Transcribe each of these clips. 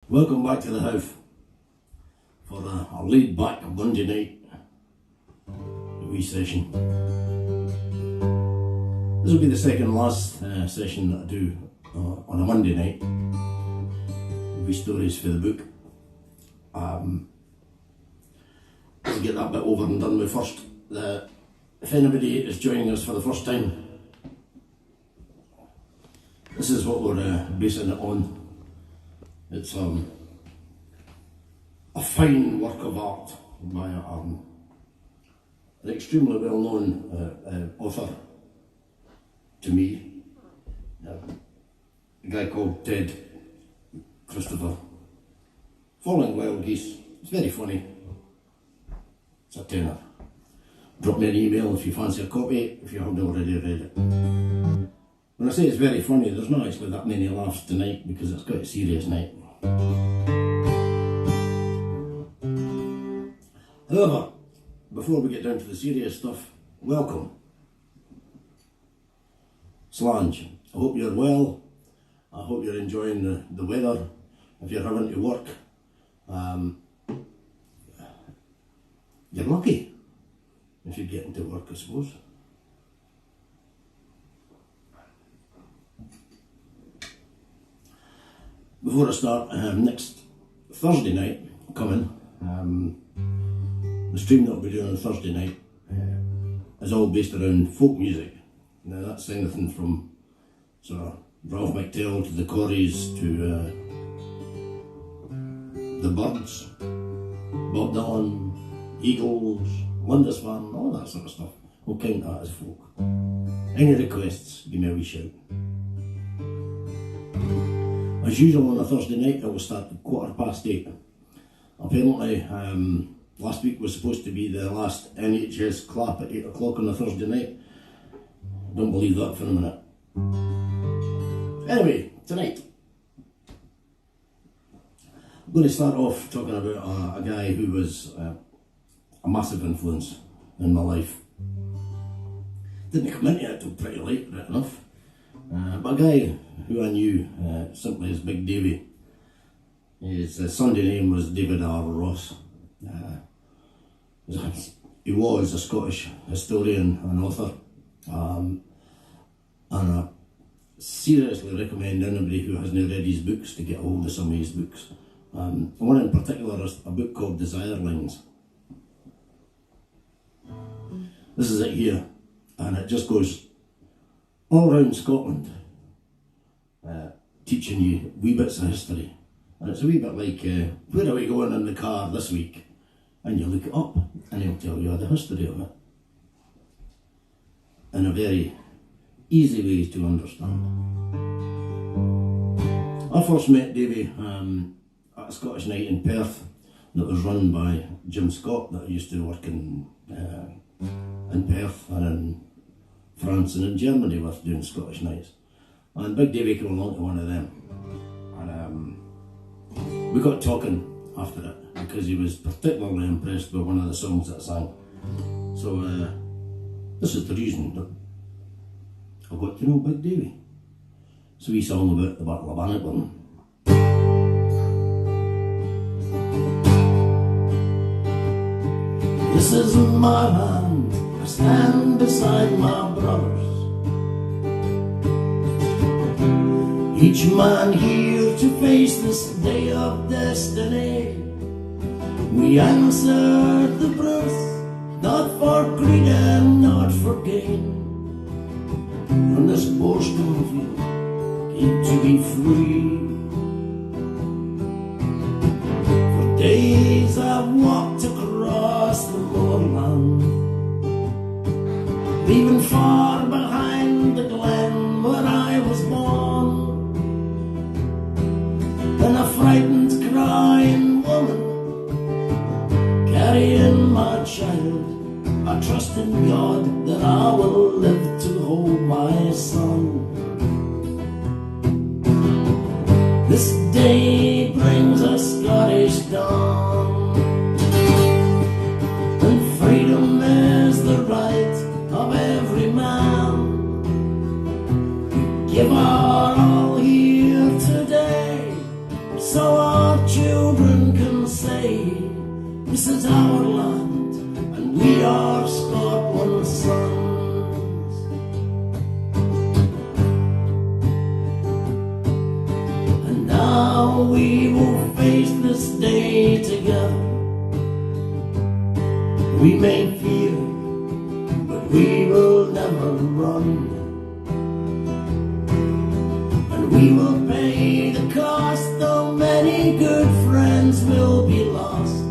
Welcome back to the Howff for a laid back Monday night wee session. This will be the second last session that I do on a Monday night. Wee stories for the book. To get that bit over and done with first. If anybody is joining us for the first time, this is what we're basing it on. It's a fine work of art by an extremely well-known author to me, a guy called Tedchristopher. Falling Wild Geese. It's very funny. It's a tenner. Drop me an email if you fancy a copy, if you haven't already read it. When I say it's very funny, there's not actually that many laughs tonight because it's quite a serious night. However, before we get down to the serious stuff, welcome. Slange. I hope you're well. I hope you're enjoying the weather. If you're having to work, you're lucky if you're getting to work, I suppose. Before I start, next Thursday night coming, the stream that I'll be doing on Thursday night is all based around folk music. Now that's anything from sort of Ralph McTell to the Corries to the Birds, Bob Dylan, Eagles, Lindisfarne, all that sort of stuff. We'll count that as folk. Any requests, give me a wee shout. As usual on a Thursday night, I will start at 8:15. Apparently, last week was supposed to be the last NHS clap at 8 o'clock on a Thursday night. Don't believe that for a minute. Anyway, tonight, I'm going to start off talking about a guy who was a massive influence in my life. Didn't come into it till pretty late, right enough. But a guy who I knew simply as Big Davy. His Sunday name was David R. Ross. He was a Scottish historian and author, and I seriously recommend anybody who hasn't read his books to get hold of some of his books. One in particular is a book called Desirelings. This is it here, and it just goes all around Scotland, teaching you wee bits of history. And it's a wee bit like, where are we going in the car this week? And you look it up, and he'll tell you the history of it. In a very easy way to understand. I first met Davy at a Scottish night in Perth that was run by Jim Scott, that used to work in Perth and in France and in Germany with doing Scottish nights. And Big Davy came along to one of them. And we got talking after it because he was particularly impressed by one of the songs that I sang. So this is the reason that I got to know Big Davy. So we sang about the Battle of Bannockburn. This isn't my land, I stand beside my brothers. Each man here to face this day of destiny. We answered the birth, not for greed and not for gain. From this boasting field came to be free. For days I've walked across the moorland, leaving far behind the glen where I was born. And a frightened crying woman carrying my child. I trust in God that I will live to hold my son. This day brings a Scottish dawn, and freedom is the right of every man. We give our all here today, so on our children can say, this is our land, and we are Scotland's sons. And now we will face this day together. We may fear, but we will never run. And we will pay the cost, though many good friends will be lost.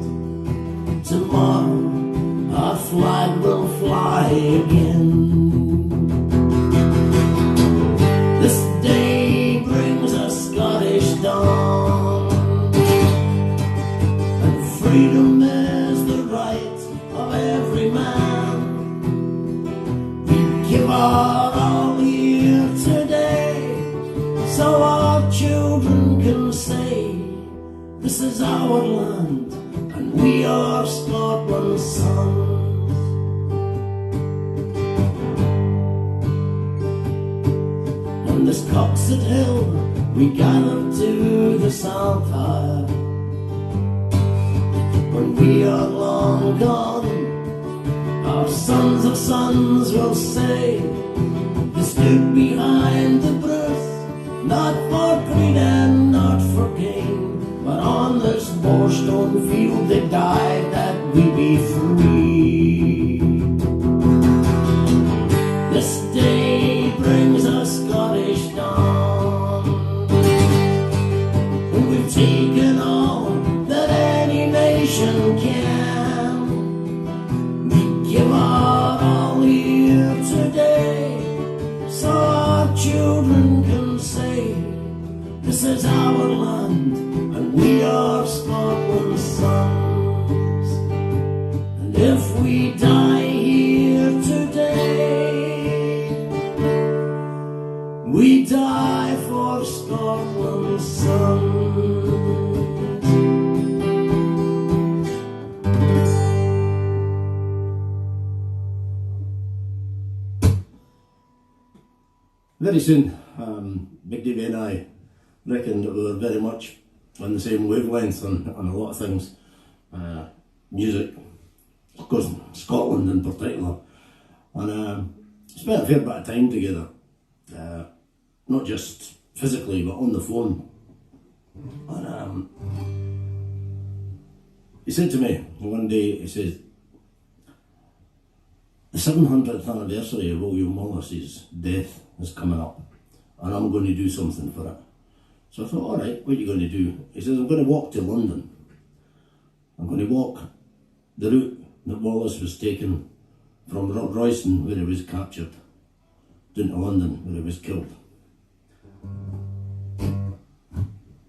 Tomorrow our flag will fly again. This day brings a Scottish dawn, and freedom is the right of every man. We give our all here today, so our children can say, this is our land, and we are Scotland's sons. On this Coxet Hill we gather to the saltire. When we are long gone, our sons of sons will say, they stood behind the Bruce, not for greed and not for gain, but on this Borstone field they died that we be free. This day brings a Scottish dawn, and we've taken all that any nation can. We give our all here today, so our children can say, this is our land, and we are Scotland's sons. And if we die here today, we die for Scotland's sons. Very soon, Big Davey and I reckoned that we were very much on the same wavelength on a lot of things. Music, of course, Scotland in particular. And spent a fair bit of time together, not just physically but on the phone. And he said to me one day, he says, the 700th anniversary of William Wallace's death is coming up, and I'm going to do something for it. So I thought, all right, what are you going to do? He says, I'm going to walk to London. I'm going to walk the route that Wallace was taken from Royston, where he was captured, down to London, where he was killed. And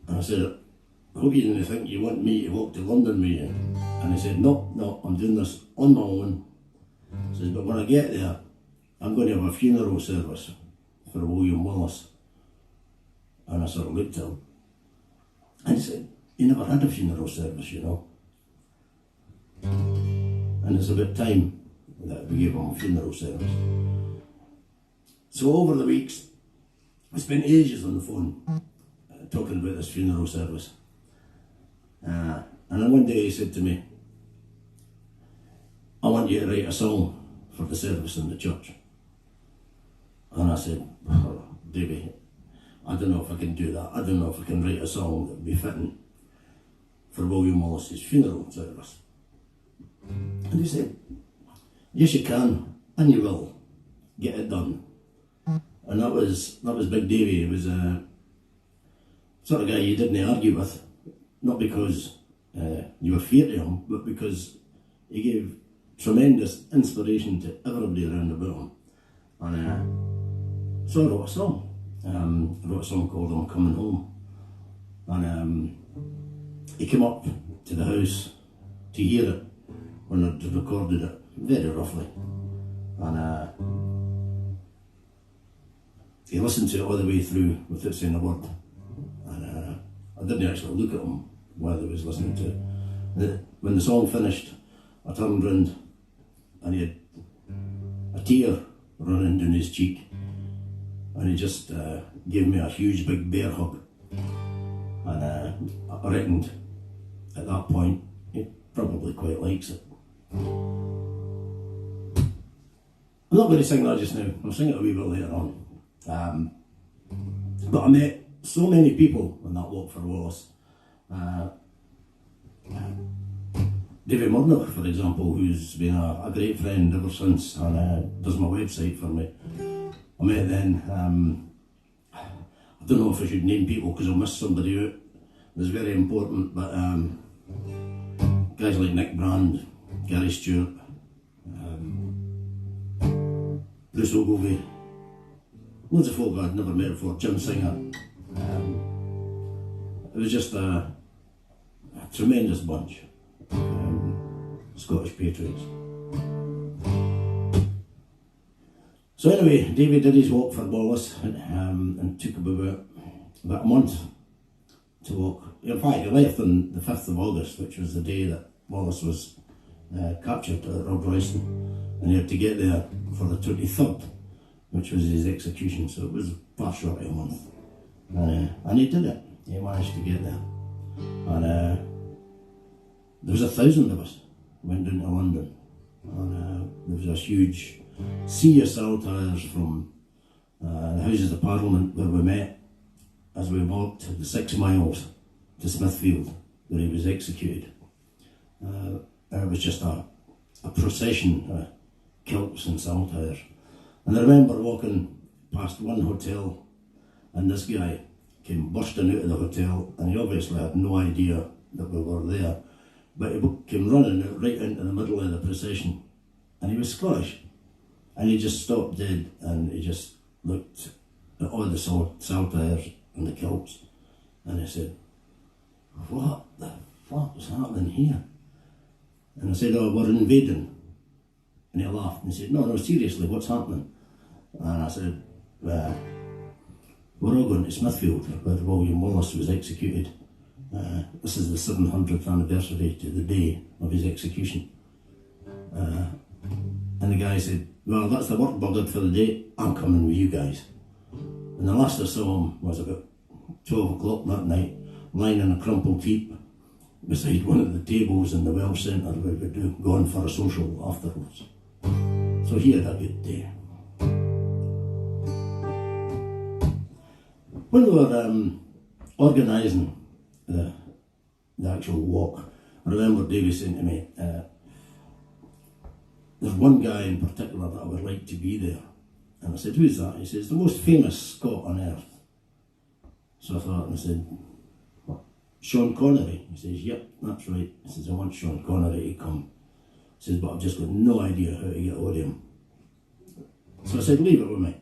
I said, I hope you didn't think you want me to walk to London with you. And he said, no, I'm doing this on my own. He says, but when I get there, I'm going to have a funeral service for William Wallace. And I sort of looked at him, and he said, you never had a funeral service, you know. And it's about time that we gave him a funeral service. So over the weeks, we spent ages on the phone talking about this funeral service. And then one day he said to me, I want you to write a song for the service in the church. And I said, oh, Davey, I don't know if I can do that. I don't know if I can write a song that would be fitting for William Wallace's funeral service. And he said, yes you can, and you will get it done. And that was Big Davey. He was a sort of guy you didn't argue with, not because you were fear to him, but because he gave tremendous inspiration to everybody around about him. And so I wrote a song. I wrote a song called I'm Coming Home. And he came up to the house to hear it when I'd recorded it, very roughly. And he listened to it all the way through without saying a word. And I didn't actually look at him while he was listening to it. When the song finished, I turned round and he had a tear running down his cheek. And he just gave me a huge big bear hug. and I reckoned at that point he probably quite likes it. I'm not going to sing that just now, I'll sing it a wee bit later on. But I met so many people on that walk for Wallace. David Murdoch, for example, who's been a great friend ever since and does my website for me. I met then, I don't know if I should name people because I'll miss somebody out. It's very important, but guys like Nick Brand, Gary Stewart, Bruce Ogilvie, loads of folk I'd never met before, Jim Singer. It was just a tremendous bunch, Scottish patriots. So anyway, David did his walk for Wallace and took about a month to walk. In fact, he left on the 5th of August, which was the day that Wallace was captured at Rob Royston, and he had to get there for the 23rd, which was his execution, so it was far short of a month. And he did it, he managed to get there. And there was 1,000 of us went down to London, and there was this huge sea of saltires from the Houses of Parliament where we met as we walked the 6 miles to Smithfield where he was executed. It was just a procession of kilts and saltires. And I remember walking past one hotel and this guy came bursting out of the hotel, and he obviously had no idea that we were there, but he came running right into the middle of the procession, and he was Scottish, and he just stopped dead and he just looked at all the saltires and the kilts, and he said, "What the fuck's happening here?" And I said, "Oh, we're invading." And he laughed and he said, no, seriously, what's happening?" And I said, "We're all going to Smithfield where William Wallace was executed. This is the 700th anniversary to the day of his execution." And the guy said, "Well, that's the work buggered for the day, I'm coming with you guys." And the last I saw him was about 12 o'clock that night, lying in a crumpled heap beside one of the tables in the Welsh Centre where we do go on for a social afterwards. So he had a good day. When we were organising the actual walk, I remember Davey saying to me, "There's one guy in particular that I would like to be there." And I said, "Who's that?" He says, "The most famous Scot on earth." So I thought, and I said, "What? Sean Connery?" He says, "Yep, that's right." He says, "I want Sean Connery to come." He says, "But I've just got no idea how to get hold of him." So I said, "Leave it with me."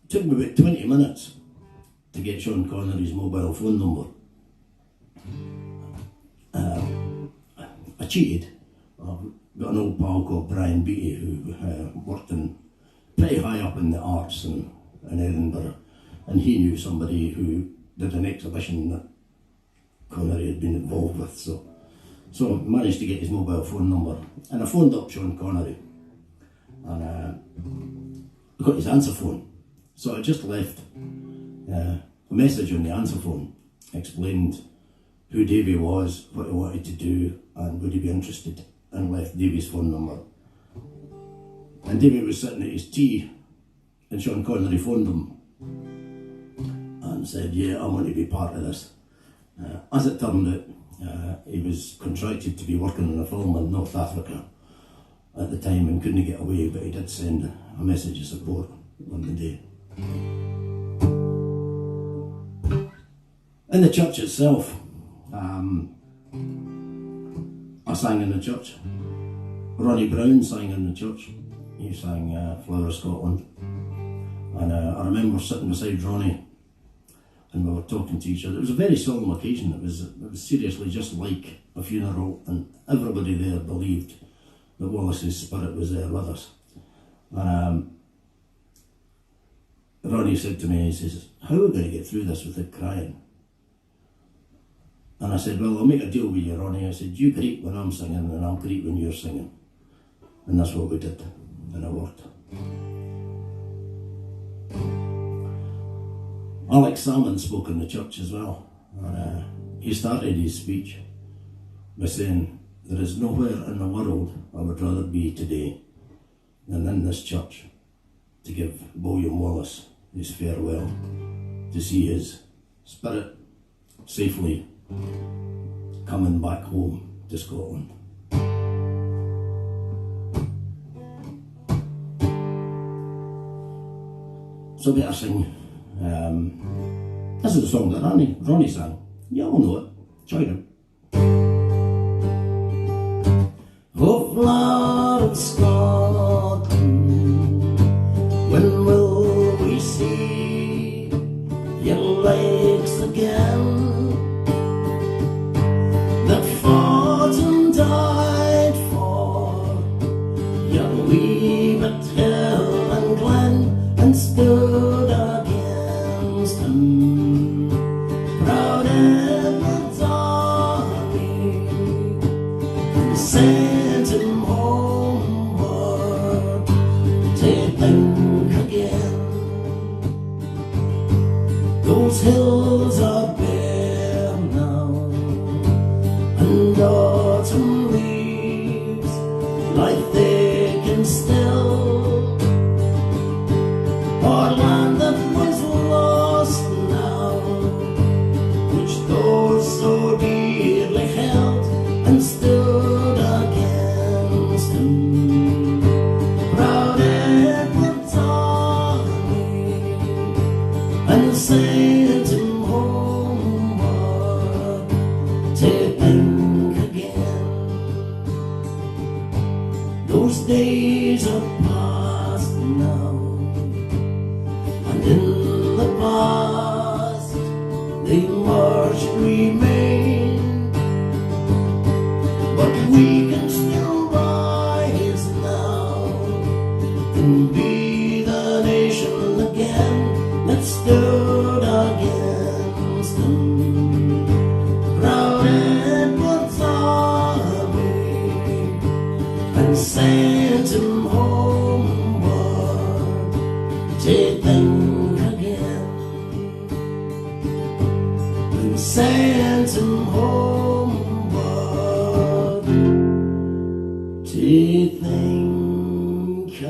It took me about 20 minutes to get Sean Connery's mobile phone number. I cheated. I've got an old pal called Brian Beattie who worked pretty high up in the arts in Edinburgh, and he knew somebody who did an exhibition that Connery had been involved with, so I managed to get his mobile phone number, and I phoned up Sean Connery, and I got his answer phone. So I just left a message on the answer phone, explained who Davy was, what he wanted to do, and would he be interested, and left Davy's phone number. And Davy was sitting at his tea, and Sean Connery phoned him and said, "Yeah, I want to be part of this." As it turned out, he was contracted to be working on a film in North Africa at the time and couldn't get away, but he did send a message of support on the day. In the church itself, I sang in the church. Ronnie Brown sang in the church. He sang Flower of Scotland. And I remember sitting beside Ronnie and we were talking to each other. It was a very solemn occasion. It was seriously just like a funeral, and everybody there believed that Wallace's spirit was there with us. And Ronnie said to me, he says, "How are we going to get through this without crying?" And I said, "Well, I'll make a deal with you, Ronnie." I said, "You greet when I'm singing and I'll greet when you're singing." And that's what we did, and it worked. Alex Salmon spoke in the church as well. And he started his speech by saying, "There is nowhere in the world I would rather be today than in this church to give William Wallace his farewell, to see his spirit safely coming back home to Scotland." So I better sing. This is a song that Ronnie sang. You all know it. Join him. Oh, flood Scotland, when will we see your lakes again, that fought and died for your wee bit hill and glen, and stood against him, proud Edward's army, and sent him homeward to think again. Those hills are bare now, and autumn leaves lie thick and still. Our land that was lost now, which those so dearly held, and stood against him, proud Edward's army, and sent him homeward to think again. Those days are past now, and in the past they must remain, but we can still rise now and be the nation again that stood against them, proud Edward's army, and sent him homeward to think again, and sent him homeward to think again.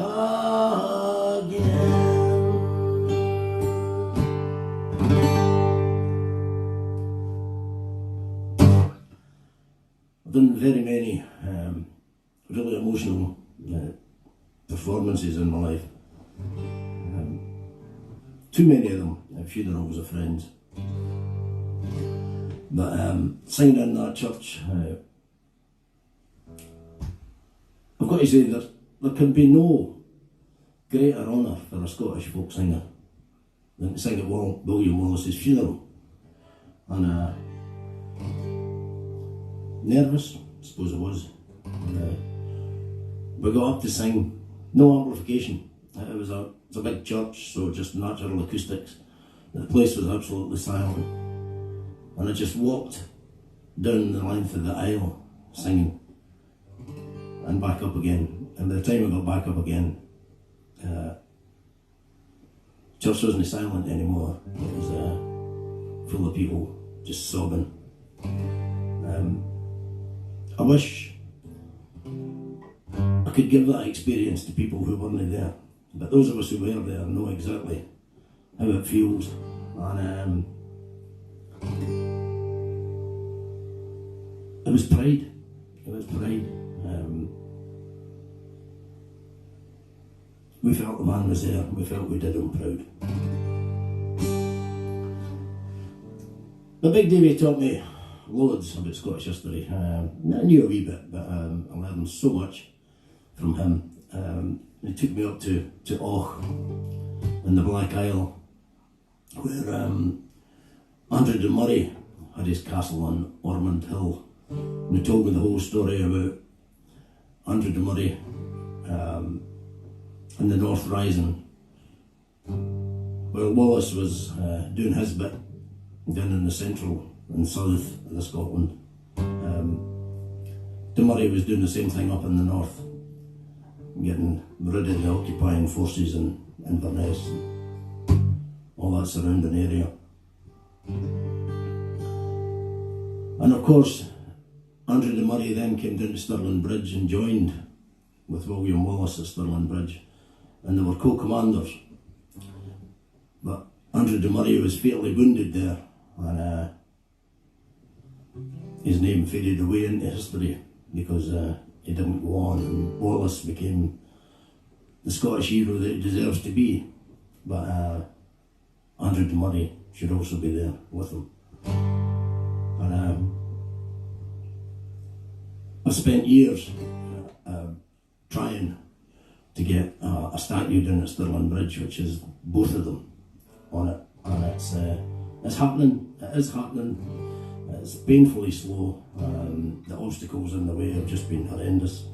I've done very many really emotional performances in my life. Too many of them at funerals of friends. But singing in that church, I've got to say that there can be no greater honour for a Scottish folk singer than to sing at William Wallace's funeral. And nervous, I suppose I was. We got up to sing, no amplification. It was a big church, so just natural acoustics. The place was absolutely silent. And I just walked down the length of the aisle singing and back up again. And by the time I got back up again, church wasn't silent anymore. It was full of people just sobbing. I wish I could give that experience to people who weren't there. But those of us who were there know exactly how it feels. And it was pride. It was pride. We felt the man was there. We felt we did him proud. But Big Davy taught me loads about Scottish history. I knew a wee bit, but I learned so much from him. He took me up to Och in the Black Isle, where Andrew de Murray had his castle on Ormond Hill. And he told me the whole story about Andrew de Murray and the North Rising. While Wallace was doing his bit down in the central and south of the Scotland, de Murray was doing the same thing up in the north, getting rid of the occupying forces in Inverness and all that surrounding area. And of course, Andrew de Murray then came down to Stirling Bridge and joined with William Wallace at Stirling Bridge, and they were co-commanders. But Andrew de Murray was fatally wounded there, and his name faded away into history because he didn't go on, and Wallace became the Scottish hero that he deserves to be. But Andrew de Murray should also be there with him. And I spent years trying to get a statue down at Stirling Bridge, which is both of them on it, and it's happening. It is happening. It's painfully slow. The obstacles in the way have just been horrendous,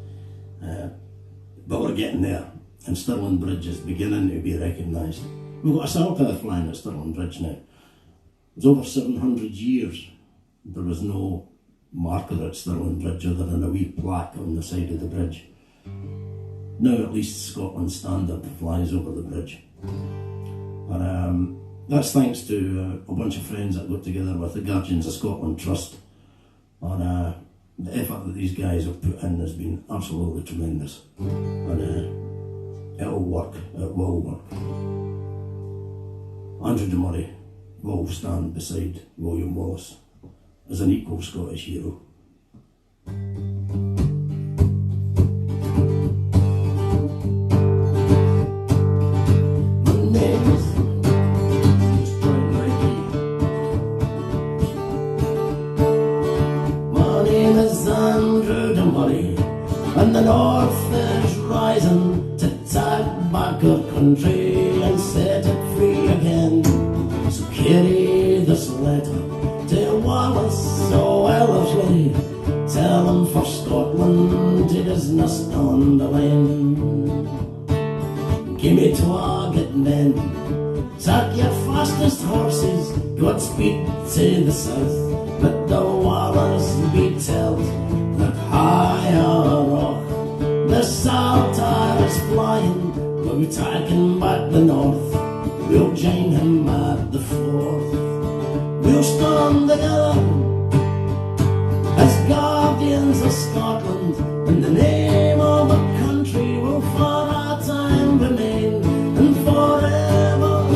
but we're getting there, and Stirling Bridge is beginning to be recognised. We've got a sailpath flying at Stirling Bridge now. It's over 700 years there was no marker at Stirling Bridge other than a wee plaque on the side of the bridge. Now at least Scotland Standard flies over the bridge. And that's thanks to a bunch of friends that got together with the Guardians of Scotland Trust. And the effort that these guys have put in has been absolutely tremendous. And it'll work, it will work. Andrew de Murray will stand beside William Wallace as an equal Scottish hero. And the north is rising to take back our country and set it free again. So carry this letter to Wallace O'Ellerslie. Tell him for Scotland it is not on the line. Give me target men, take your fastest horses, Godspeed to the south. Let the Wallace be told that higher rock, the Saltire is flying, we're taking back the north. We'll join him at the Forth. We'll stand together as guardians of Scotland, in the name of a country will for our time remain, and forever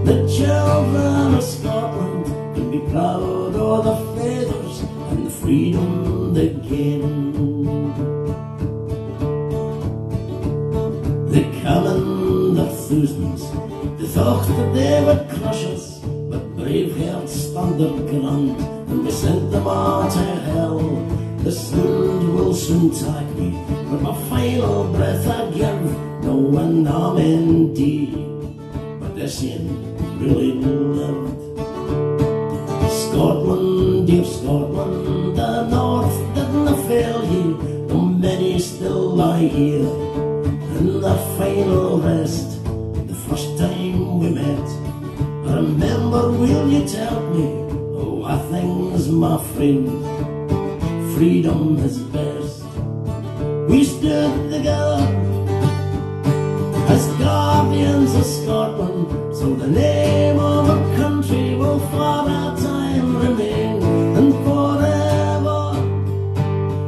the children of Scotland can be proud of the feathers and the freedom they gain. They come in their thousands, they thought that they would crush us, but brave hearts stand their ground, and we sent them all to hell. This wound will soon take me, but my final breath I give, no one amen D, but this ain't really lived. Scotland, dear Scotland, the north didn't fail ye, though many still lie here. In the final rest, the first time we met, remember, will you tell me, oh, are things, my friend? Freedom is best. We stood together as guardians of Scotland, so the name of a country will for our time remain, and forever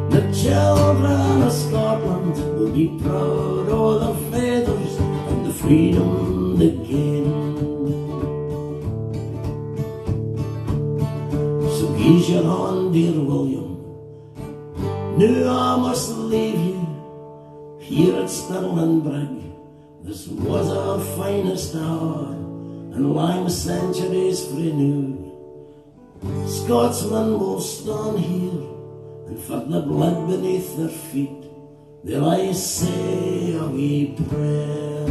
the children of Scotland will be proud of the feathers and the freedom they gain. So ease your hand, dear William, now I must leave you here at Stirling Bridge. This was our finest hour, and long centuries renewed. Scotsmen will stand here, and for the blood beneath their feet, they'll I say a wee prayer.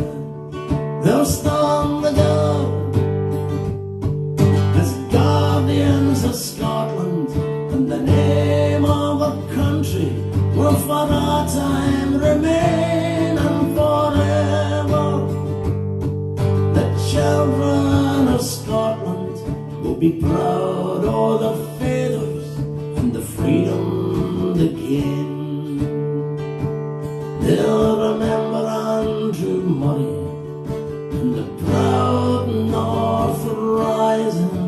They'll stand together as guardians of Scotland, and the name of a country will for our time remain, and forever the children of Scotland will be proud of the feathers and the freedom they gain. They'll remember Andrew Murray and the proud north rising.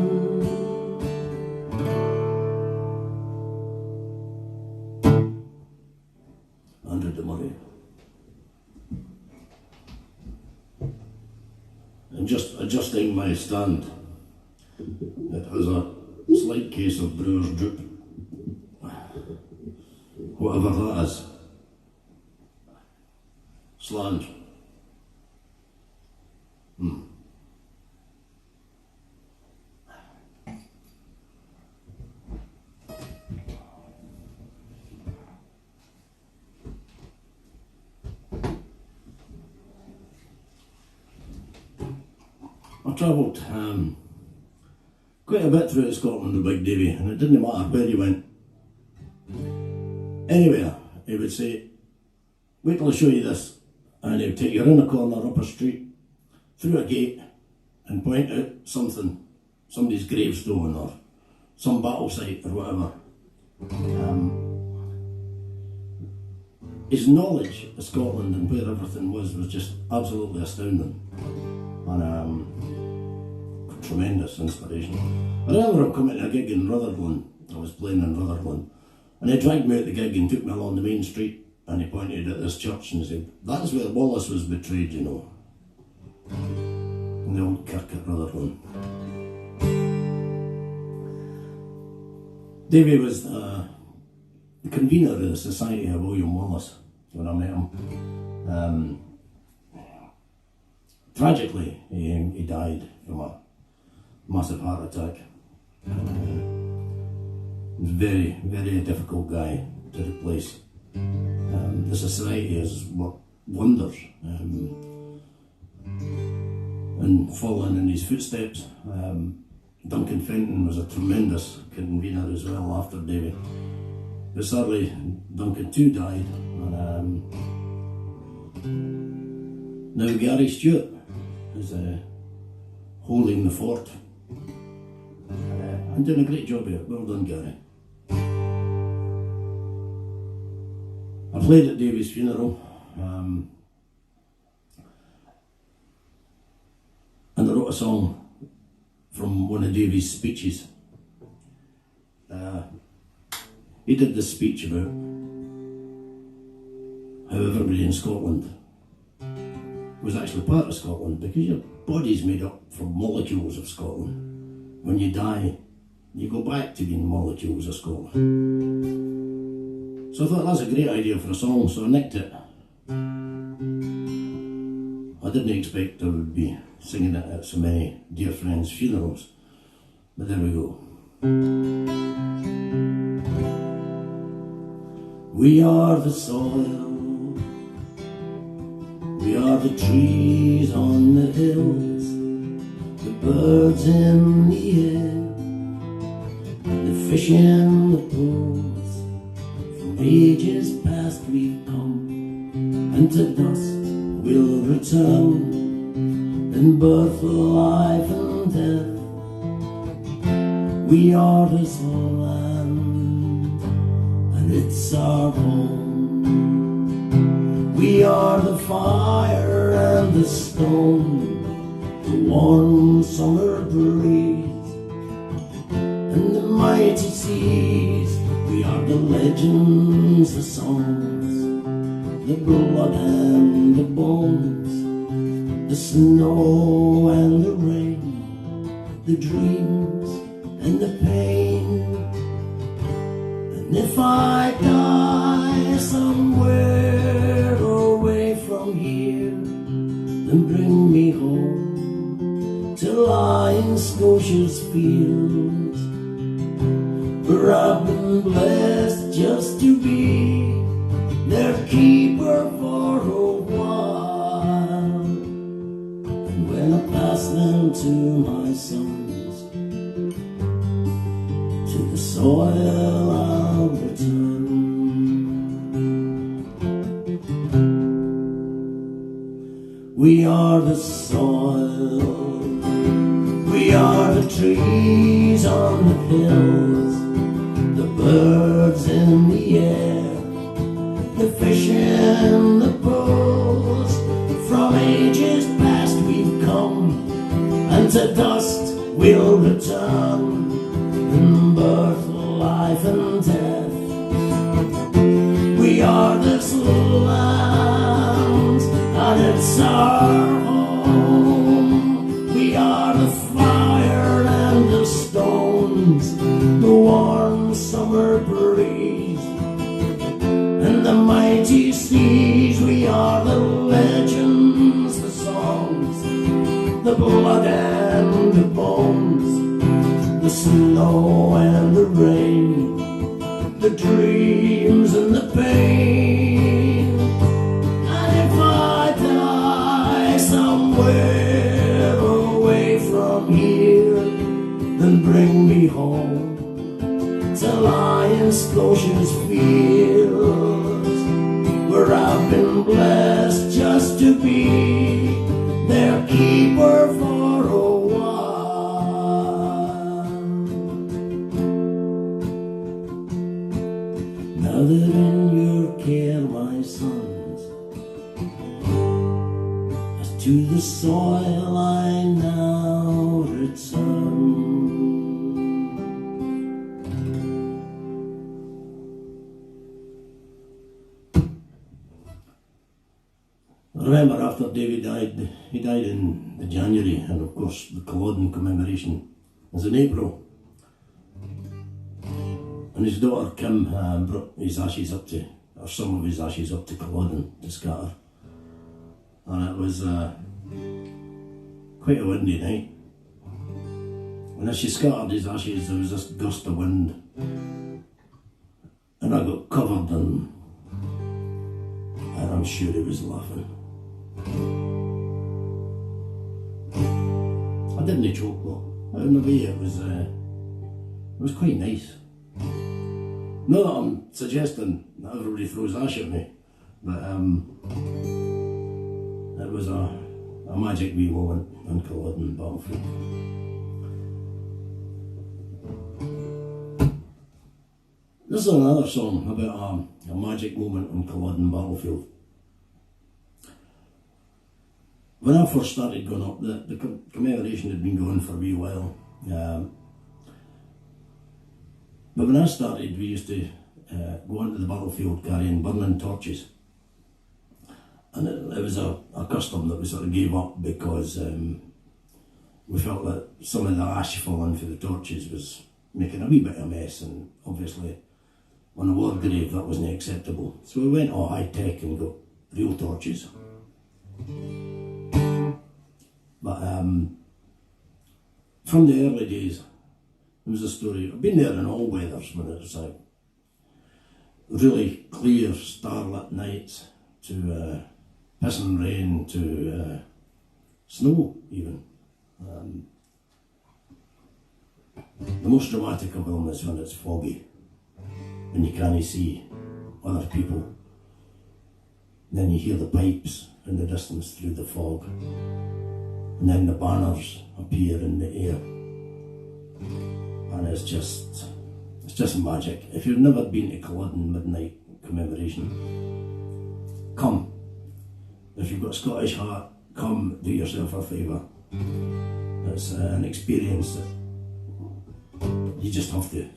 the money. And just adjusting my stand, it has a slight case of brewer's droop. Whatever that is. Slant. I travelled quite a bit throughout Scotland with Big Davy, and it didn't matter where he went. Anywhere, he would say, "Wait till I show you this," and he would take you around a corner, up a street, through a gate, and point out something, somebody's gravestone or some battle site or whatever. His knowledge of Scotland and where everything was just absolutely astounding, and tremendous inspiration. I remember him coming to a gig in Rutherglen. I was playing in Rutherglen, and he dragged me out the gig and took me along the main street, and he pointed at this church and said, "That's where Wallace was betrayed, you know, in the old kirk at Rutherglen." Davy was the convener of the Society of William Wallace when I met him. Tragically, he died from a massive heart attack. He was a very, very difficult guy to replace. The Society has worked wonders and following in his footsteps. Duncan Fenton was a tremendous convener as well after Davy. But sadly, Duncan too died, and now Gary Stewart is holding the fort and doing a great job here. Well done, Gary. I played at Davy's funeral, and I wrote a song from one of Davy's speeches. He did this speech about how everybody in Scotland was actually part of Scotland, because your body's made up from molecules of Scotland. When you die, you go back to being molecules of Scotland. So I thought that's a great idea for a song, so I nicked it. I didn't expect I would be singing it at so many dear friends' funerals, but there we go. We are the soil, we are the trees on the hills, the birds in the air, the fish in the pools. From ages past we've come, and to dust we'll return, in birth, life and death. We are this land, and it's our home. We are the fire and the stone, the warm summer breeze, and the mighty seas. We are the legends, the songs, the blood and the bones, the snow and the rain, the dreams and the pain. And if I die somewhere away from here, then bring me home to lie in Scotia's fields, where I've been blessed just to be their keeper for a while. And when I pass them to my sons, to the soil I'll return. We are the soil, we are the trees on the hills, the birds in the air, the fish in the pools. From ages past we've come, and to dust we'll return, in birth, life and death. We are this land, and it's our home. We are the fire and the stones, the warm summer breeze, and the mighty seas. We are the legends, the songs, the blood and the bones, the snow and the rain, the dreams and the pain. And if I die somewhere away from here, then bring me home to lie in Scotia's fields, where I've been blessed just to be their keeper for a while. Now that in your care, my sons, as to the soil I now return. I remember after David died, he died in the January, and of course the Culloden commemoration was in April. And his daughter Kim brought his ashes up to, or some of his ashes up to Culloden to scatter. And it was quite a windy night. And as she scattered his ashes, there was this gust of wind, and I got covered, and I'm sure he was laughing. I didn't choke though. In a way it was quite nice. Not that I'm suggesting that everybody throws ash at me, but it was a magic wee moment on Culloden battlefield. This is another song about a magic moment on Culloden battlefield. When I first started going up, the commemoration had been going for a wee while. But when I started, we used to go onto the battlefield carrying burning torches. And it was a custom that we sort of gave up because we felt that some of the ash falling for the torches was making a wee bit of a mess, and obviously on a war grave that wasn't acceptable. So we went all high tech and got real torches. But from the early days, there was a story. I've been there in all weathers, when it was like really clear starlit nights to pissing rain to snow even. The most dramatic of them is when it's foggy and you can't see other people. Then you hear the pipes in the distance through the fog, and then the banners appear in the air, and it's just magic. If you've never been to Culloden midnight commemoration, come. If you've got a Scottish heart, come, do yourself a favour. It's an experience that you just have to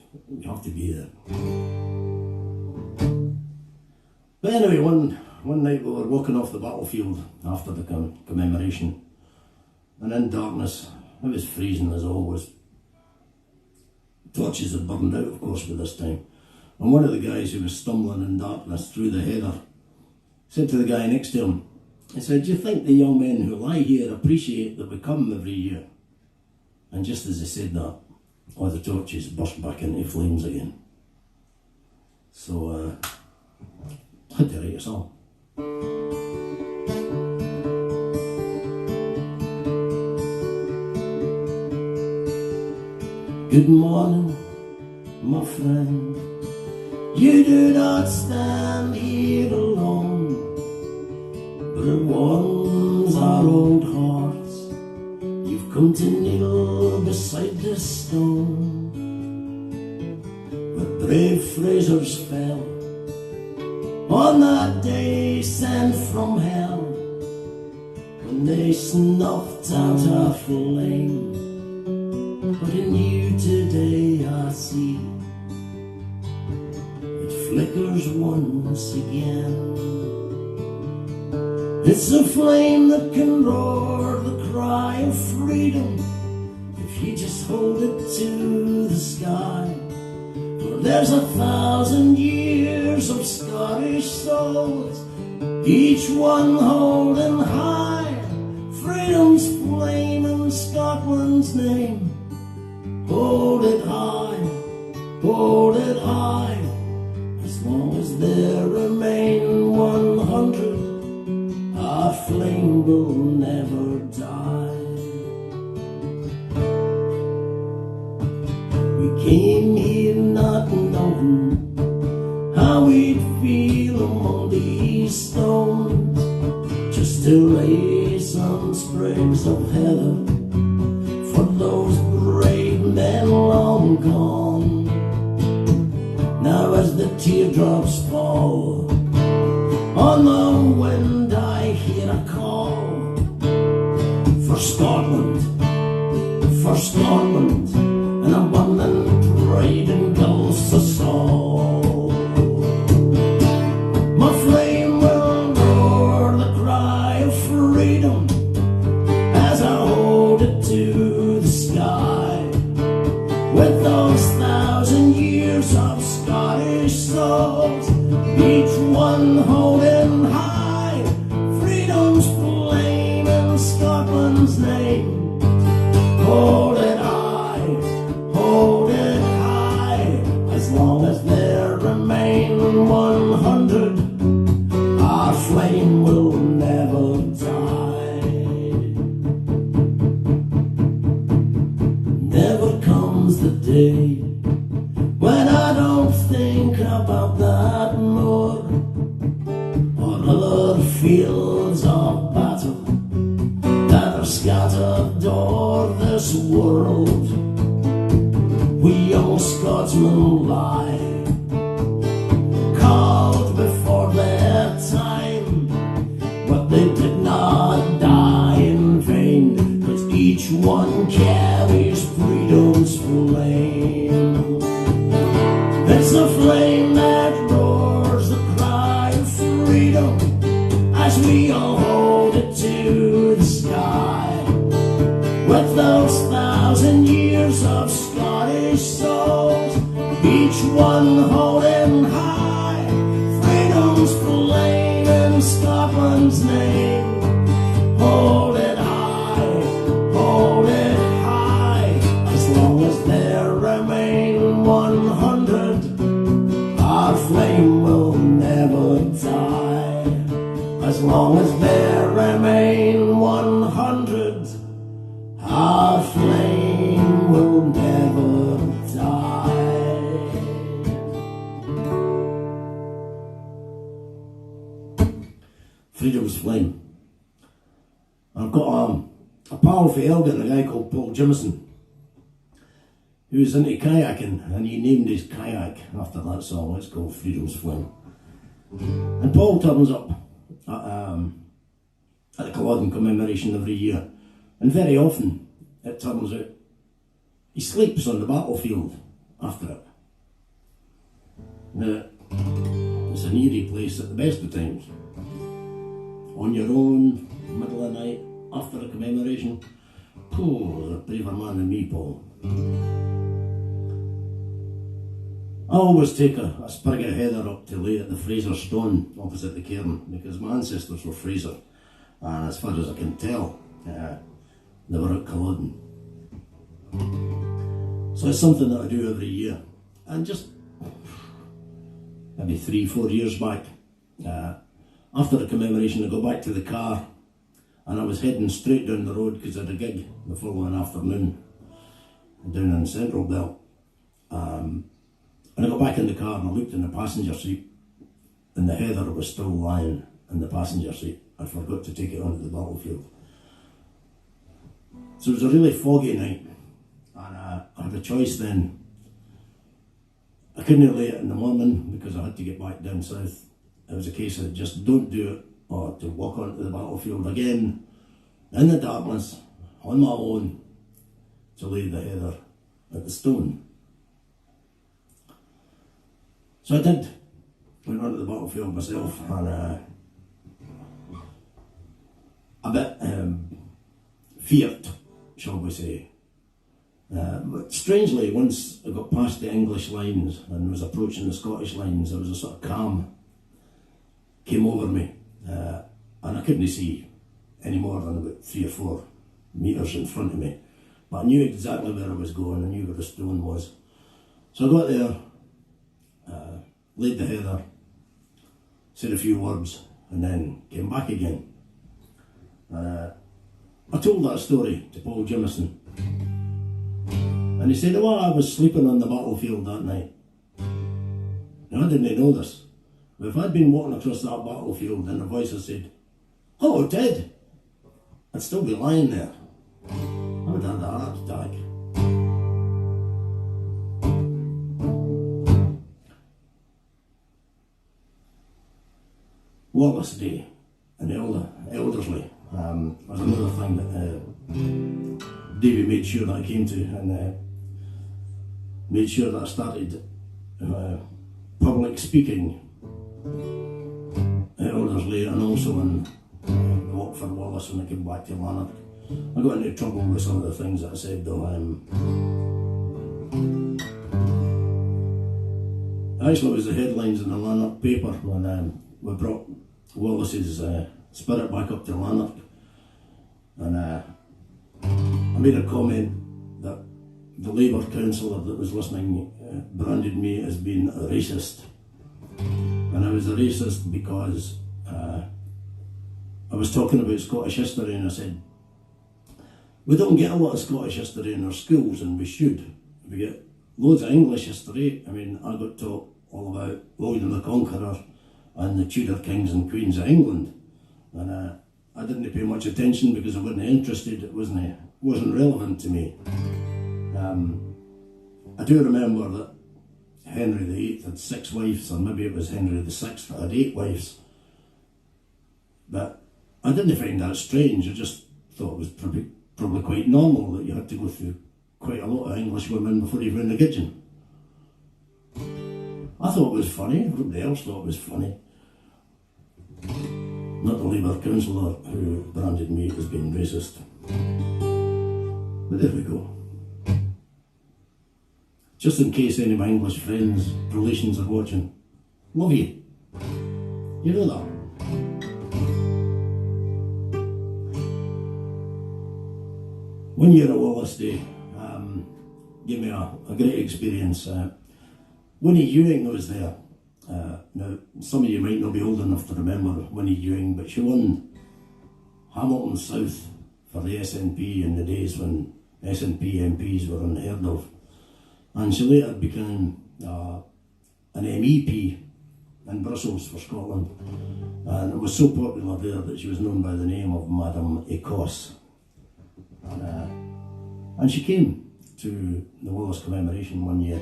be there. But anyway, one night we were walking off the battlefield after the commemoration, and in darkness, it was freezing as always. Torches had burned out, of course, by this time. And one of the guys who was stumbling in darkness through the heather said to the guy next to him, he said, "Do you think the young men who lie here appreciate that we come every year?" And just as he said that, all the torches burst back into flames again. So I had to write a song. Good morning, my friend. You do not stand here alone, but it warms our old hearts. You've come to kneel beside this stone where brave Frasers fell on that day sent from hell, when they snuffed out our flame. But in you today I see that flickers once again. It's a flame that can roar the cry of freedom if you just hold it to the sky. For there's 1,000 years of Scottish souls, each one holding high freedom's flame and Scotland's name. Hold it high, hold it high, as long as there remain 100, our flame will never die. We came here not knowing how we'd feel among these stones, just to lay some sprigs of heather for those brave men long gone. Now as the teardrops fall on the wind, I hear a call for Scotland, an abundant pride engulfs us all. My flame will roar the cry of freedom as I hold it to the sky, with those 1,000 years of Scottish souls, each one holding high freedom's flame in Scotland's name. Hold it high, as long as there remain 100, our flame will never die. Never comes the day when I don't think about that moor or other fields of battle that are scattered o'er this world. We young Scotsmen lie, called before their time, but they did not die in vain, 'cause each one carries freedom's flame. It's a flame that roars the cry of freedom as we all hold it to the sky, with those 1,000 years of Scottish souls, each one holding high freedom's flame in Scotland's name. Hold it high, as long as there remain 100, our flame will never die. As long as there remain 100, our flame will never die. Freedom's Flame. I've got a pal for Elgin, a guy called Paul Jimison, who's into kayaking, and he named his kayak after that song. It's called Freedom's Flame. And Paul turns up at the Culloden commemoration every year, and very often it turns out he sleeps on the battlefield after it. Now, it's an eerie place at the best of times. On your own, middle of the night, after a commemoration. There's a braver man than me, Paul. I always take a sprig of heather up to lay at the Fraser Stone opposite the cairn, because my ancestors were Fraser, and as far as I can tell, they were at Culloden. So it's something that I do every year. And just maybe 3-4 years back, after the commemoration, I go back to the car, and I was heading straight down the road because I had a gig the following afternoon down in Central Belt. And I got back in the car and I looked in the passenger seat, and the heather was still lying in the passenger seat. I forgot to take it onto the battlefield. So it was a really foggy night, and I had a choice then. I couldn't lay it in the morning because I had to get back down south. It was a case of just don't do it, or to walk onto the battlefield again in the darkness on my own to lay the heather at the stone. So I did. went onto the battlefield myself, and a bit feared, shall we say. But strangely, once I got past the English lines and was approaching the Scottish lines, there was a sort of calm came over me, and I couldn't see any more than about 3 or 4 metres in front of me. But I knew exactly where I was going, I knew where the stone was. So I got there, laid the heather, said a few words, and then came back again. I told that story to Paul Jimison, and he said, well, I was sleeping on the battlefield that night. Now, I didn't know this, but if I'd been walking across that battlefield and a voice had said, hello Ted, I'd still be lying there. I would have had a heart attack. Wallace Day in Elderslie was another thing that Davy made sure that I came to, and made sure that I started public speaking at Elderslie, and also in the walk for Wallace when I came back to Lanark. I got into trouble with some of the things that I said though. Actually, it was the headlines in the Lanark paper when we brought Wallace's spirit back up to Lanark, and I made a comment that the Labour councillor that was listening branded me as being a racist, and I was a racist because I was talking about Scottish history, and I said, we don't get a lot of Scottish history in our schools, and we should. We get loads of English history. I mean, I got taught all about William the Conqueror and the Tudor kings and queens of England, and I didn't pay much attention because I wasn't interested. It wasn't relevant to me. I do remember that Henry VIII had 6 wives, or maybe it was Henry VI that had 8 wives, but I didn't find that strange. I just thought it was probably quite normal that you had to go through quite a lot of English women before you were in the kitchen. I thought it was funny, everybody else thought it was funny. Not the Labour councillor who branded me as being racist. But there we go. Just in case any of my English friends, relations are watching, love you. You know that. One year at Wallace Day gave me a great experience. Winnie Ewing was there. Now, some of you might not be old enough to remember Winnie Ewing, but she won Hamilton South for the SNP in the days when SNP MPs were unheard of. And she later became an MEP in Brussels for Scotland. And it was so popular there that she was known by the name of Madame Écosse. And she came to the Wallace commemoration one year,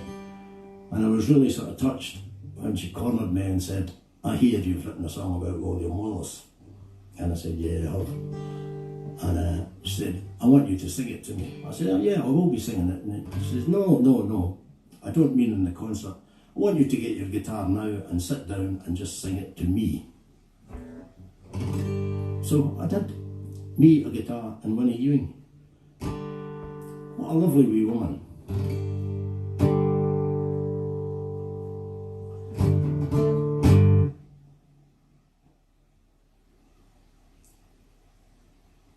and I was really sort of touched when she cornered me and said, I hear you've written a song about William Wallace. And I said, yeah, I have. And she said, I want you to sing it to me. I said, oh, yeah, I will be singing it. And she says, no, I don't mean in the concert. I want you to get your guitar now and sit down and just sing it to me. So I did. Me, a guitar, and Winnie Ewing. What a lovely wee woman.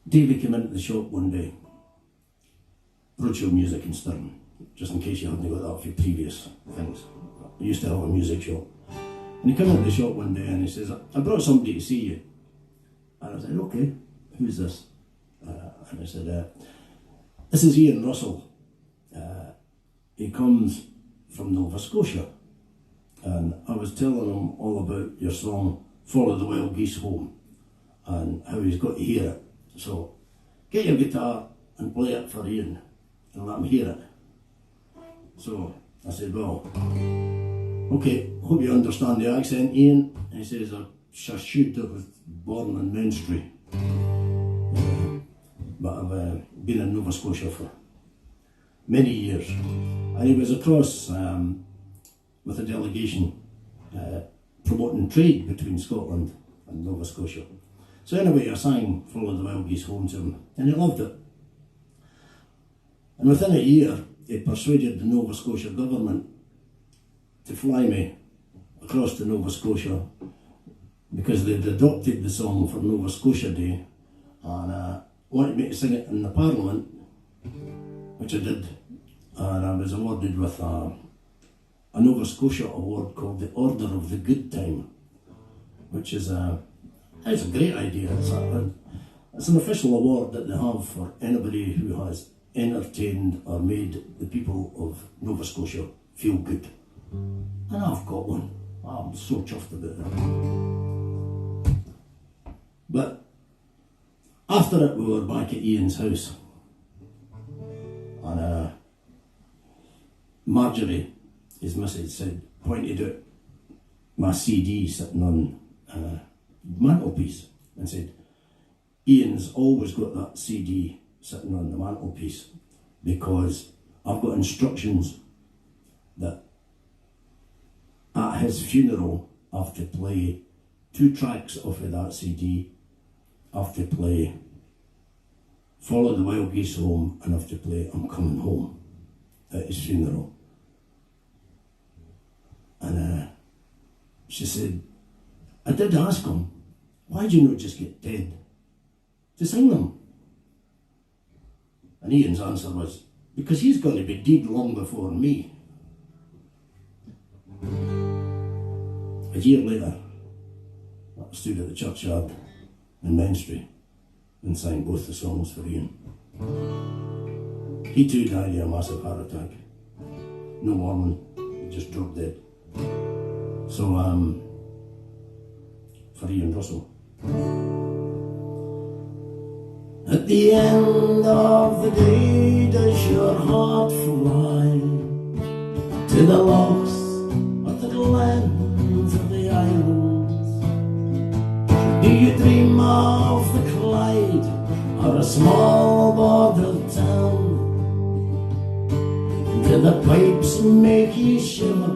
Davy came into the shop one day, Roadshow Music in Stirling, just in case you haven't got that for previous things. I used to have a music shop. And he came into the shop one day and he says, I brought somebody to see you. And I said, okay, who's this? And I said, this is Ian Russell. He comes from Nova Scotia. And I was telling him all about your song, Follow the Wild Geese Home, and how he's got to hear it. So, get your guitar and play it for Ian and let him hear it. So, I said, well, okay, hope you understand the accent, Ian. And he says, I should have born in Menstrie. But I've been in Nova Scotia for many years. And he was across with a delegation promoting trade between Scotland and Nova Scotia. So anyway, I sang Follow the Wild Geese Home to him, and he loved it. And within a year, he persuaded the Nova Scotia government to fly me across to Nova Scotia, because they'd adopted the song for Nova Scotia Day, and wanted me to sing it in the Parliament, which I did, and I was awarded with a Nova Scotia award called the Order of the Good Time, which is it's a great idea. It's an official award that they have for anybody who has entertained or made the people of Nova Scotia feel good. And I've got one. I'm so chuffed about it. But after it, we were back at Ian's house, and Marjorie, his missus, pointed out my CD sitting on mantelpiece and said, Ian's always got that CD sitting on the mantelpiece because I've got instructions that at his funeral I have to play 2 tracks off of that CD. I have to play Follow the Wild Geese Home, and I have to play I'm Coming Home at his funeral. And she said, I did ask him, why do you not just get Ted to sing them? And Ian's answer was, because he's going to be dead long before me. A year later, I stood at the churchyard in Menstrie and sang both the songs for Ian. He too died of a massive heart attack. No warning, he just dropped dead. So, for Ian Russell. At the end of the day, does your heart fly to the lochs or the glens or the islands? Do you dream of the Clyde or a small border town? Do the pipes make you shiver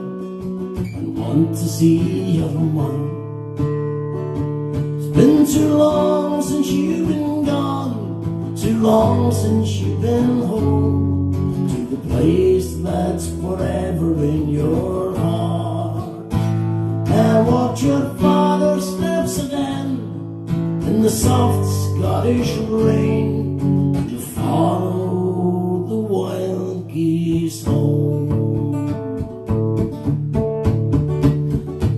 and want to see your mum? It's been too long since you've been gone, too long since you've been home to the place that's forever in your heart. And watch your father steps again in the soft Scottish rain, and you follow the wild geese home.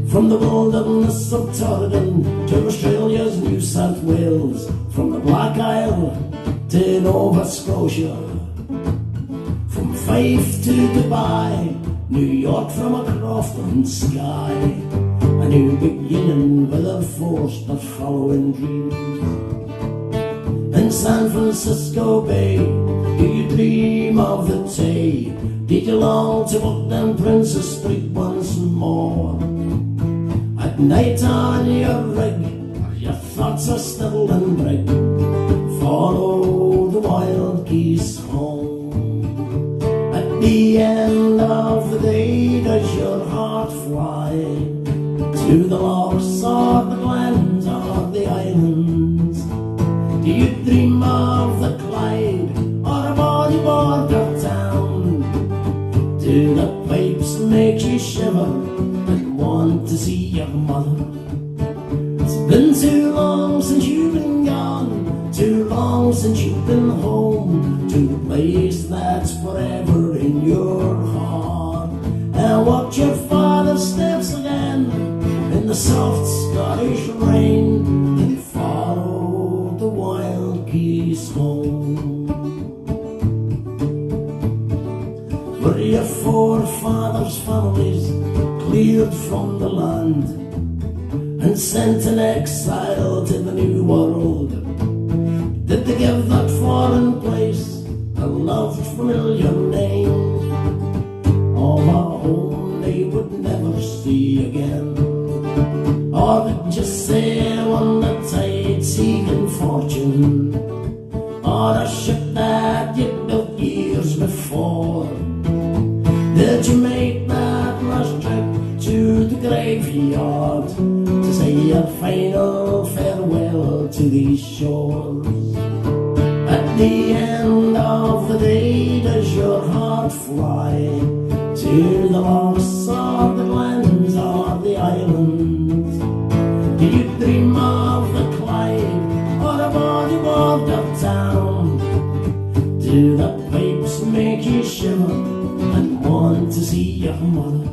From the wilderness of Torridon to Australia's New South Wales, from the Black Isle to Nova Scotia, from Fife to Dubai, New York from a Crofton sky, a new beginning with a force but following dreams. In San Francisco Bay, do you dream of the Tay? Did you long to walk down Princess Street once more? At night on your rig, your thoughts are still in brig. Follow the wild geese home. At the end of the day, does your heart fly to the lochs or the glens or the islands? Do you dream of the Clyde or a body border town? Do the pipes make you shiver and want to see your mother? It's been too long since you've been gone, too long since you've been home to the place that's forever in your heart. And watch your father steps again in the soft Scottish rain, and you follow the wild geese home. Were your forefathers' families cleared from the land and sent in exile to the New World? Did they give that foreign place a loved familiar name of a home they would never see again? Or did you sail on the tide seeking fortune, or a ship that you built years before? Did you make that last trip to the graveyard yard to say a final farewell to these shores. At the end of the day does your heart fly to the loss of the lands or the islands? Do you dream of the Clyde or a bodyboard uptown? Do the pipes make you shiver and want to see your mother?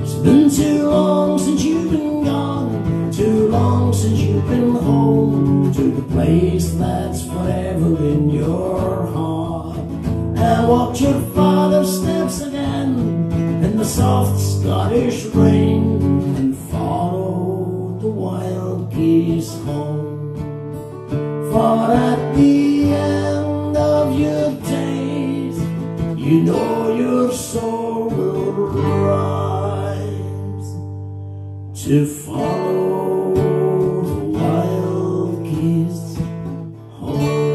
It's been too long since you've been gone, too long since you've been home to the place that's forever in your heart. And walk your father's steps again in the soft Scottish rain, and follow the wild geese home. For at the end of your days, you know your soul will rise to follow the wild geese home.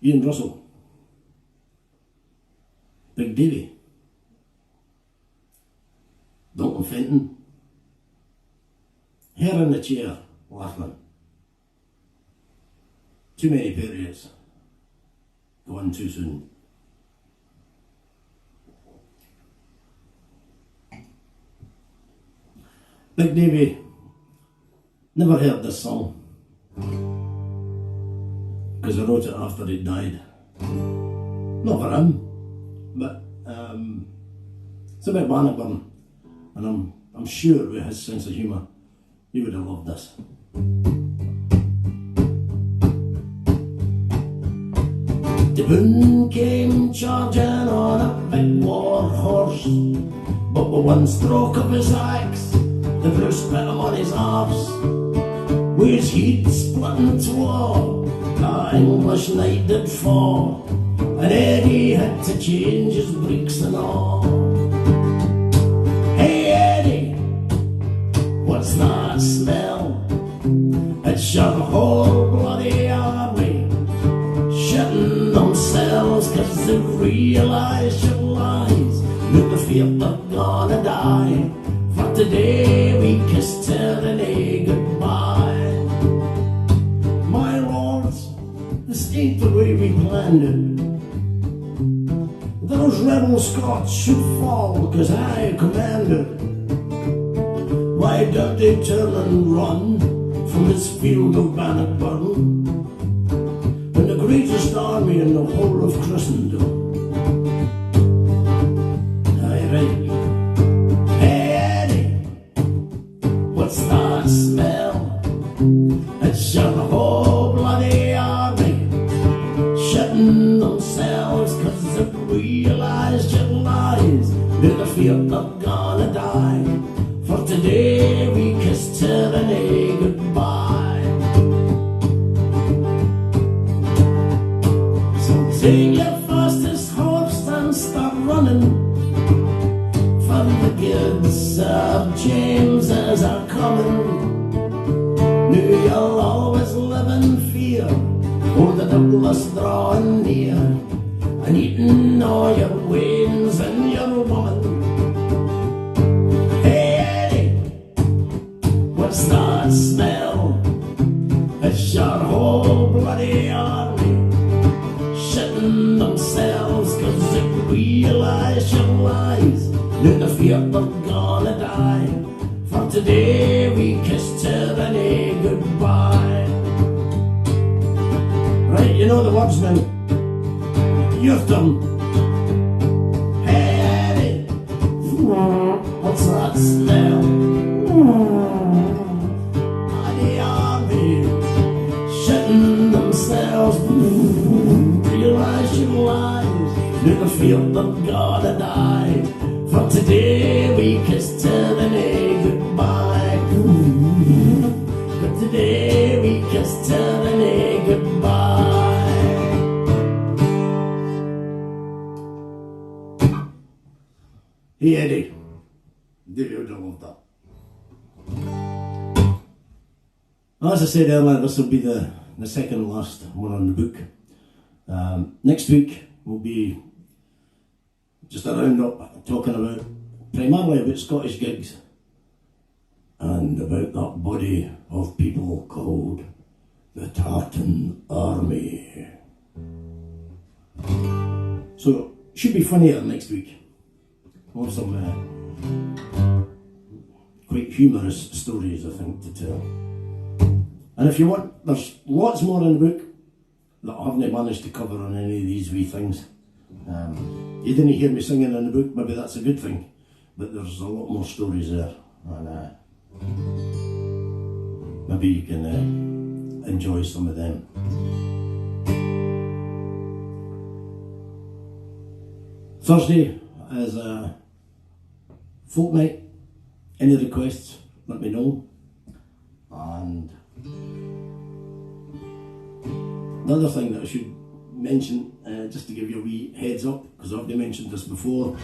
Ian Russell, Big Davy, Dalton Fenton, Hair in the Chair, Laughman. Too many periods, gone too soon. Big Davy, never heard this song, because I wrote it after he died. Not for him, but it's about Bannockburn, and I'm sure with his sense of humour, he would have loved this. The Boone came charging on a big war horse, but with one stroke of his axe, the Bruce put him on his arse. With his head split in twa, the English knight did fall, and Eddie had to change his breeks and all. Hey Eddie, what's that smell? It's your whole bloody army shitting themselves, 'cause they realise your lies. Look, the fear they're gonna die, for today we kiss tyranny goodbye. My lords, this ain't the way we planned it. Those rebel Scots should fall, 'cause I command it. Why don't they turn and run from this field of Bannockburn, when the greatest army in the whole of Christendom? Aye, right. Hey Eddie, what's that smell? It's your whole bloody army shitting themselves, 'cause they've realised your lies. They're the fear they're gonna die, for today we kiss tyranny goodbye. So take your fastest horse and start running, for the goods of James's are coming. Now you'll always live in fear, oh the Douglas drawing near, and eating all your wains and your woman. Hey Eddie, what's that smell? It's your whole bloody army shitting themselves, 'cause they realise your lies. Now the fear they're gonna die, for today we kiss tyranny goodbye. Right, you know the words now. Your turn. Hey Eddie, what's that smell? The army shitting themselves. Realise your lies. Now the fear they're gonna die, for today we kiss tyranny goodbye. But today we kiss tyranny goodbye. Hey Eddie, Davy would have loved that. As I said earlier, this will be the second last one on the book. Next week will be just a round up talking about primarily about Scottish gigs and about that body of people called the Tartan Army. So, should be funnier next week. We'll have some quite humorous stories, I think, to tell. And if you want, there's lots more in the book that I haven't managed to cover on any of these wee things. You didn't hear me singing in the book, maybe that's a good thing, but there's a lot more stories there, and maybe you can enjoy some of them. Thursday is a folk night. Any requests, let me know. And the other thing that I should mention, just to give you a wee heads up, because I've already mentioned this before,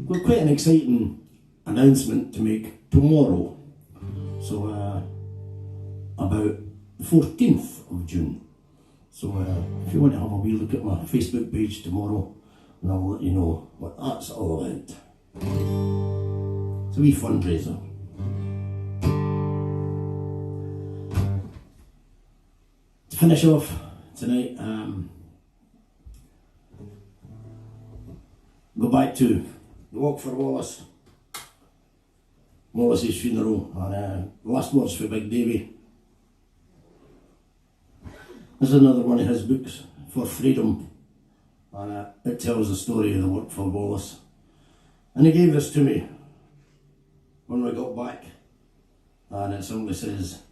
got quite an exciting announcement to make tomorrow. So about the 14th of June. So if you want to have a wee look at my Facebook page tomorrow, and I'll let you know what that's all about. It's a wee fundraiser. To finish off tonight, go back to the Walk for Wallace, Wallace's funeral, and last words for Big Davy. This is another one of his books, For Freedom, and it tells the story of the Walk for Wallace. And he gave this to me when we got back, and it simply says,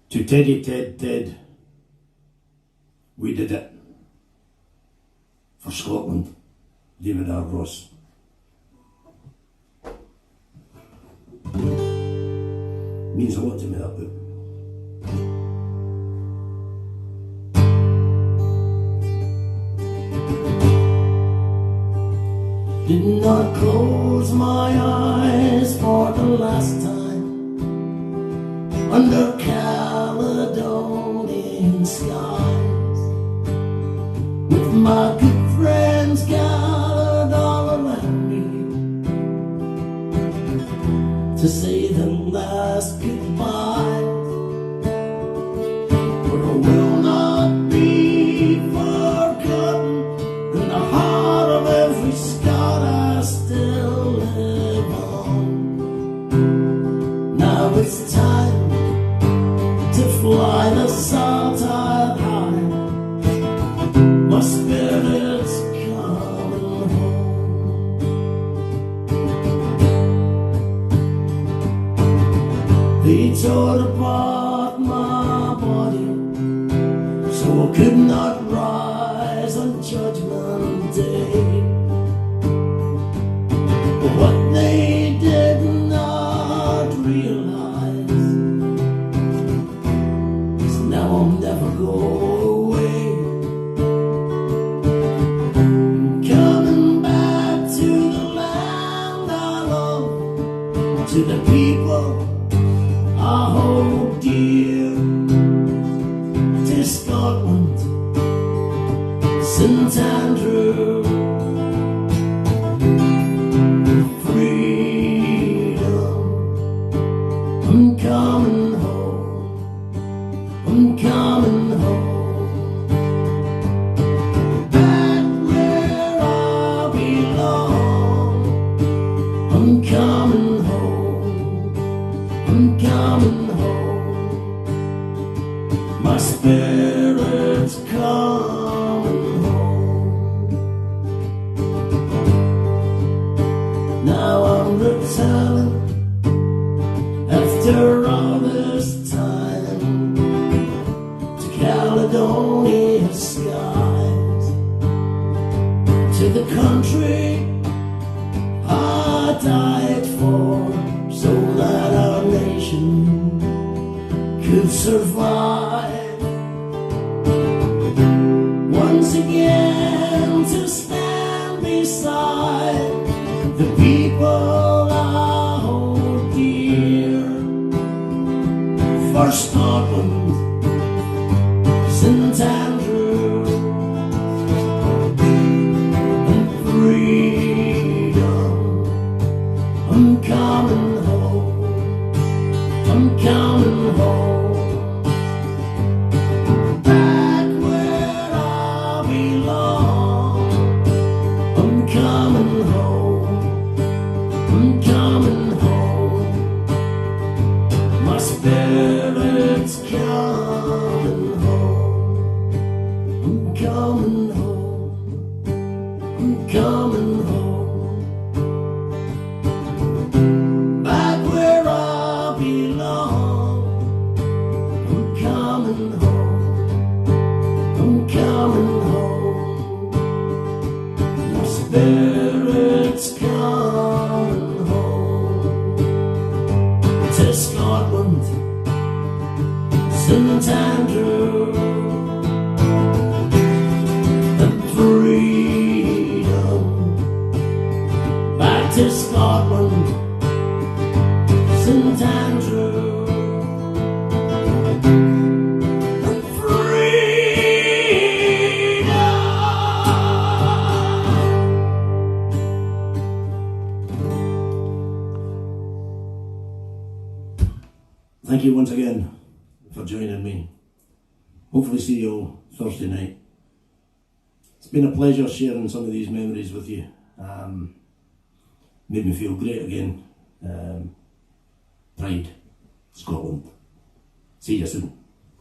"To Teddy, Ted, we did it. For Scotland, David R. Ross." Means a lot to me, that book. Did not close my eyes for the last time under Caledonian skies, with my good friends gathered all around me to say the last goodbye. But I will not be forgotten in the heart of every Scot. I still live on. Now it's time to fly the Saltire high. My spirit's coming home. They tore apart my body so I could not rise on Judgment Day. But what they did not realize is now I'll never go away. Coming back to the land I love, to the people I hold dear, to Scotland, St Andrew. Freedom, I'm coming home, I'm coming home, back where I belong. I'm coming home, I'm coming home, my spirit's coming home. Now I'm returning after all this time to Caledonia skies, to the country I died for, so that our nation could survive. Once again to stand beside the people I hold for Scotland, St Andrew, and freedom. I'm coming home, I'm coming home, back where I belong. I'm coming home, I'm coming home, my spirit's coming home. I'm coming home, I'm coming home, back where I belong. I'm coming home, I'm coming home, my spirit's coming home. To Scotland, St Andrew, and freedom. Back to Scotland, St Andrew, and freedom. Thank you once again for joining me. Hopefully see you all Thursday night. It's been a pleasure sharing some of these memories with you. Made me feel great again. Pride, Scotland. See you soon.